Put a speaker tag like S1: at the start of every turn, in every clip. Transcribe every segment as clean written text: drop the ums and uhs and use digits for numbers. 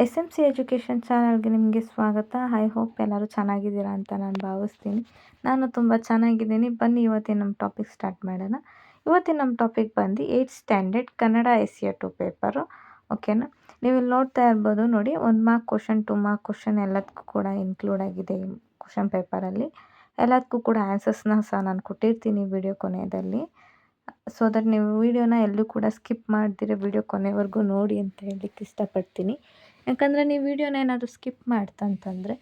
S1: S M C education ಚಾನಲ್ಗೆ ನಿಮಗೆ ಸ್ವಾಗತ. ಐ ಹೋಪ್ ಎಲ್ಲರೂ ಚೆನ್ನಾಗಿದ್ದೀರಾ ಅಂತ ನಾನು ಭಾವಿಸ್ತೀನಿ. ನಾನು ತುಂಬ ಚೆನ್ನಾಗಿದ್ದೀನಿ. ಬನ್ನಿ ಇವತ್ತಿನ ನಮ್ಮ ಟಾಪಿಕ್ ಸ್ಟಾರ್ಟ್ ಮಾಡೋಣ. ಇವತ್ತಿನ ನಮ್ಮ ಟಾಪಿಕ್ ಬಂದು 8th standard Kannada SCA2 paper. ಓಕೆನಾ, ನೀವು ಇಲ್ಲಿ ನೋಡ್ತಾ ಇರ್ಬೋದು ನೋಡಿ, 1 ಮಾರ್ಕ್ ಕ್ವಶನ್, 2 ಮಾರ್ಕ್ ಕ್ವಶನ್ ಎಲ್ಲದಕ್ಕೂ ಕೂಡ ಇನ್ಕ್ಲೂಡ್ ಆಗಿದೆ ಈ ಕ್ವಶನ್ ಪೇಪರಲ್ಲಿ. ಎಲ್ಲದಕ್ಕೂ ಕೂಡ ಆನ್ಸರ್ಸ್ನ ಸಹ ನಾನು ಕೊಟ್ಟಿರ್ತೀನಿ ವಿಡಿಯೋ ಕೊನೆಯಲ್ಲಿ. ಸೊ ದಟ್ ನೀವು ವಿಡಿಯೋನ ಎಲ್ಲೂ ಕೂಡ ಸ್ಕಿಪ್ ಮಾಡ್ದಿರ ವಿಡಿಯೋ ಕೊನೆವರೆಗೂ ನೋಡಿ ಅಂತ ಹೇಳಲಿಕ್ಕೆ ಇಷ್ಟಪಡ್ತೀನಿ. ಯಾಕಂದರೆ ನೀವು ವಿಡಿಯೋನ ಏನಾದರೂ ಸ್ಕಿಪ್ ಮಾಡ್ತಂತಂದರೆ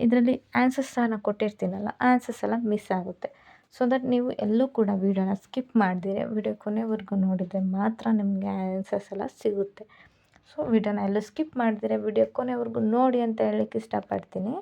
S1: ಇದರಲ್ಲಿ ಆನ್ಸರ್ಸ್ ಸಹ ನಾನು ಕೊಟ್ಟಿರ್ತೀನಲ್ಲ, ಆನ್ಸರ್ಸ್ ಎಲ್ಲ ಮಿಸ್ ಆಗುತ್ತೆ. ಸೊ ದಟ್ ನೀವು ಎಲ್ಲೂ ಕೂಡ ವಿಡಿಯೋನ ಸ್ಕಿಪ್ ಮಾಡ್ದಿರ ವಿಡಿಯೋ ಕೊನೆವರೆಗೂ ನೋಡಿದರೆ ಮಾತ್ರ ನಿಮಗೆ ಆನ್ಸರ್ಸ್ ಎಲ್ಲ ಸಿಗುತ್ತೆ. ಸೊ ವಿಡಿಯೋನ ಎಲ್ಲೂ ಸ್ಕಿಪ್ ಮಾಡ್ದಿರ ವಿಡಿಯೋ ಕೊನೆವರೆಗೂ ನೋಡಿ ಅಂತ ಹೇಳಲಿಕ್ಕೆ ಇಷ್ಟಪಡ್ತೀನಿ.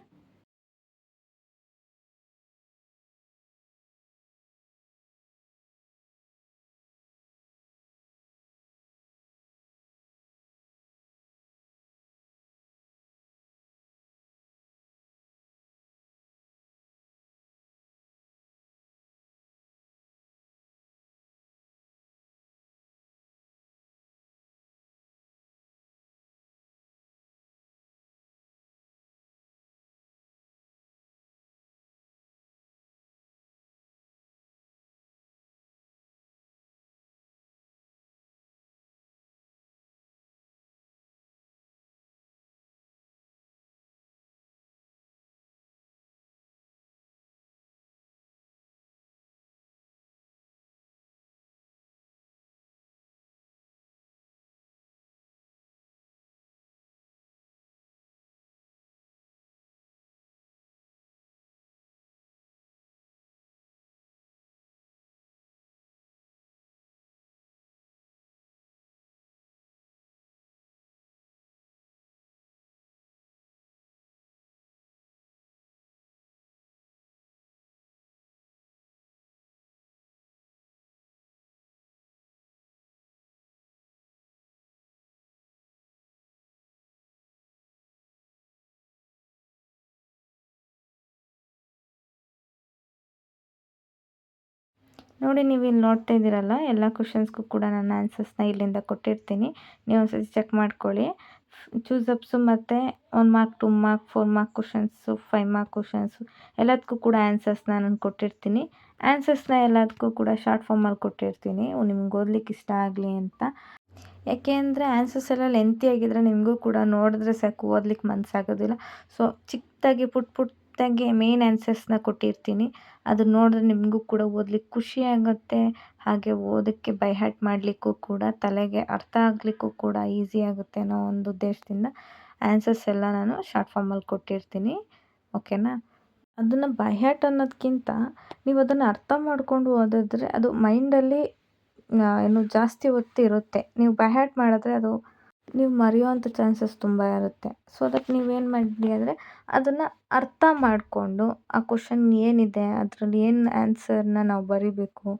S1: ನೋಡಿ, ನೀವು ಇಲ್ಲಿ ನೋಡ್ತಾ ಇದ್ದೀರಲ್ಲ, ಎಲ್ಲ ಕ್ವಶನ್ಸ್ಗೂ ಕೂಡ ನಾನು ಆನ್ಸರ್ಸ್ನ ಇಲ್ಲಿಂದ ಕೊಟ್ಟಿರ್ತೀನಿ. ನೀವು ಒಂದ್ಸತಿ ಚೆಕ್ ಮಾಡ್ಕೊಳ್ಳಿ. ಚೂಸ್ ಅಪ್ಸು ಮತ್ತು 1 mark, 2 mark, 4 mark questions, 5 mark questions ಎಲ್ಲದಕ್ಕೂ ಕೂಡ ಆನ್ಸರ್ಸ್ನ ನಾನು ಕೊಟ್ಟಿರ್ತೀನಿ. ಆನ್ಸರ್ಸ್ನ ಎಲ್ಲದಕ್ಕೂ ಕೂಡ ಶಾರ್ಟ್ ಫಾರ್ಮಲ್ಲಿ ಕೊಟ್ಟಿರ್ತೀನಿ, ನಿಮ್ಗೆ ಓದ್ಲಿಕ್ಕೆ ಇಷ್ಟ ಆಗಲಿ ಅಂತ. ಯಾಕೆ ಅಂದರೆ ಆನ್ಸರ್ಸ್ ಎಲ್ಲ ಲೆಂತಿ ಆಗಿದ್ರೆ ನಿಮಗೂ ಕೂಡ ನೋಡಿದ್ರೆ ಸಾಕು ಓದ್ಲಿಕ್ಕೆ ಮನಸ್ಸಾಗೋದಿಲ್ಲ. ಸೊ ಚಿಕ್ಕದಾಗಿ ಪುಟ್ಟದಾಗಿ ಮೇನ್ ಆನ್ಸರ್ಸ್ನ ಕೊಟ್ಟಿರ್ತೀನಿ. ಅದನ್ನ ನೋಡಿದ್ರೆ ನಿಮಗೂ ಕೂಡ ಓದ್ಲಿಕ್ಕೆ ಖುಷಿ ಆಗುತ್ತೆ. ಹಾಗೆ ಓದೋಕ್ಕೆ ಬೈ ಹಾರ್ಟ್ ಮಾಡಲಿಕ್ಕೂ ಕೂಡ, ತಲೆಗೆ ಅರ್ಥ ಆಗಲಿಕ್ಕೂ ಕೂಡ ಈಸಿ ಆಗುತ್ತೆ ಅನ್ನೋ ಒಂದು ಉದ್ದೇಶದಿಂದ ಆನ್ಸರ್ಸ್ ಎಲ್ಲ ನಾನು ಶಾರ್ಟ್ ಫಾರ್ಮಲ್ಲಿ ಕೊಟ್ಟಿರ್ತೀನಿ. ಓಕೆನಾ, ಅದನ್ನು ಬೈ ಹಾರ್ಟ್ ಅನ್ನೋದಕ್ಕಿಂತ ನೀವು ಅದನ್ನು ಅರ್ಥ ಮಾಡ್ಕೊಂಡು ಓದಿದ್ರೆ ಅದು ಮೈಂಡಲ್ಲಿ ಏನು ಜಾಸ್ತಿ ಹೊತ್ತು ಇರುತ್ತೆ. ನೀವು ಬೈ ಹಾರ್ಟ್ ಮಾಡಿದ್ರೆ ಅದು ನೀವು ಮರೆಯುವಂಥ ಚಾನ್ಸಸ್ ತುಂಬ ಇರುತ್ತೆ. ಸೊ ಅದಕ್ಕೆ ನೀವೇನು ಮಾಡಿ ಅಂದರೆ ಅದನ್ನು ಅರ್ಥ ಮಾಡಿಕೊಂಡು ಆ ಕ್ವಶನ್ ಏನಿದೆ, ಅದರಲ್ಲಿ ಏನು ಆನ್ಸರ್ನ ನಾವು ಬರಿಬೇಕು,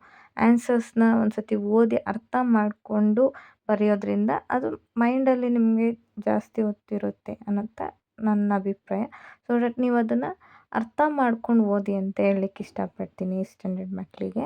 S1: ಆನ್ಸರ್ಸ್ನ ಒಂದು ಸತಿ ಓದಿ ಅರ್ಥ ಮಾಡಿಕೊಂಡು ಬರೆಯೋದ್ರಿಂದ ಅದು ಮೈಂಡಲ್ಲಿ ನಿಮಗೆ ಜಾಸ್ತಿ ಹೊತ್ತಿರುತ್ತೆ ಅನ್ನೋಂಥ ನನ್ನ ಅಭಿಪ್ರಾಯ. ಸೊ ದಟ್ ನೀವು ಅದನ್ನು ಅರ್ಥ ಮಾಡ್ಕೊಂಡು ಓದಿ ಅಂತ ಹೇಳಲಿಕ್ಕೆ ಇಷ್ಟಪಡ್ತೀನಿ ಸ್ಟ್ಯಾಂಡರ್ಡ್ ಮಕ್ಕಳಿಗೆ.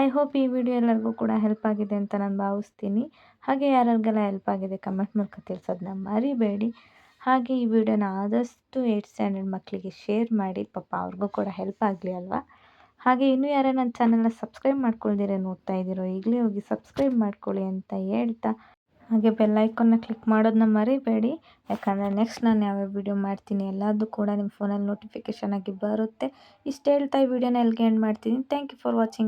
S1: ಐ ಹೋಪ್ ಈ ವಿಡಿಯೋ ಎಲ್ಲರಿಗೂ ಕೂಡ ಹೆಲ್ಪ್ ಆಗಿದೆ ಅಂತ ನಾನು ಭಾವಿಸ್ತೀನಿ. ಹಾಗೆ ಯಾರಿಗೆಲ್ಲ ಹೆಲ್ಪ್ ಆಗಿದೆ ಕಮೆಂಟ್ ಮೂಲಕ ತಿಳಿಸೋದನ್ನ ಮರಿಬೇಡಿ. ಹಾಗೆ ಈ ವಿಡಿಯೋನ ಆದಷ್ಟು 8th ಸ್ಟ್ಯಾಂಡರ್ಡ್ ಮಕ್ಕಳಿಗೆ ಶೇರ್ ಮಾಡಿ, ಪಾಪ ಅವ್ರಿಗೂ ಕೂಡ ಹೆಲ್ಪ್ ಆಗಲಿ ಅಲ್ವಾ. ಹಾಗೆ ಇನ್ನೂ ಯಾರು ನನ್ನ ಚಾನಲ್ನ ಸಬ್ಸ್ಕ್ರೈಬ್ ಮಾಡ್ಕೊಳ್ದಿರ ನೋಡ್ತಾ ಇದ್ದೀರೋ ಈಗಲೇ ಹೋಗಿ ಸಬ್ಸ್ಕ್ರೈಬ್ ಮಾಡ್ಕೊಳ್ಳಿ ಅಂತ ಹೇಳ್ತಾ, ಹಾಗೆ ಬೆಲ್ ಐಕಾನ್ನ ಕ್ಲಿಕ್ ಮಾಡೋದನ್ನ ಮರಿಬೇಡಿ. ಯಾಕಂದರೆ ನೆಕ್ಸ್ಟ್ ನಾನು ಯಾವ್ಯಾವ ವಿಡಿಯೋ ಮಾಡ್ತೀನಿ ಎಲ್ಲದೂ ಕೂಡ ನಿಮ್ಮ ಫೋನಲ್ಲಿ ನೋಟಿಫಿಕೇಷನ್ ಆಗಿ ಬರುತ್ತೆ. ಇಷ್ಟು ಹೇಳ್ತಾ ಈ ವಿಡಿಯೋನ ಎಲ್ಲಿಗೆ ಎಂಡ್ ಮಾಡ್ತೀನಿ. Thank you for watching.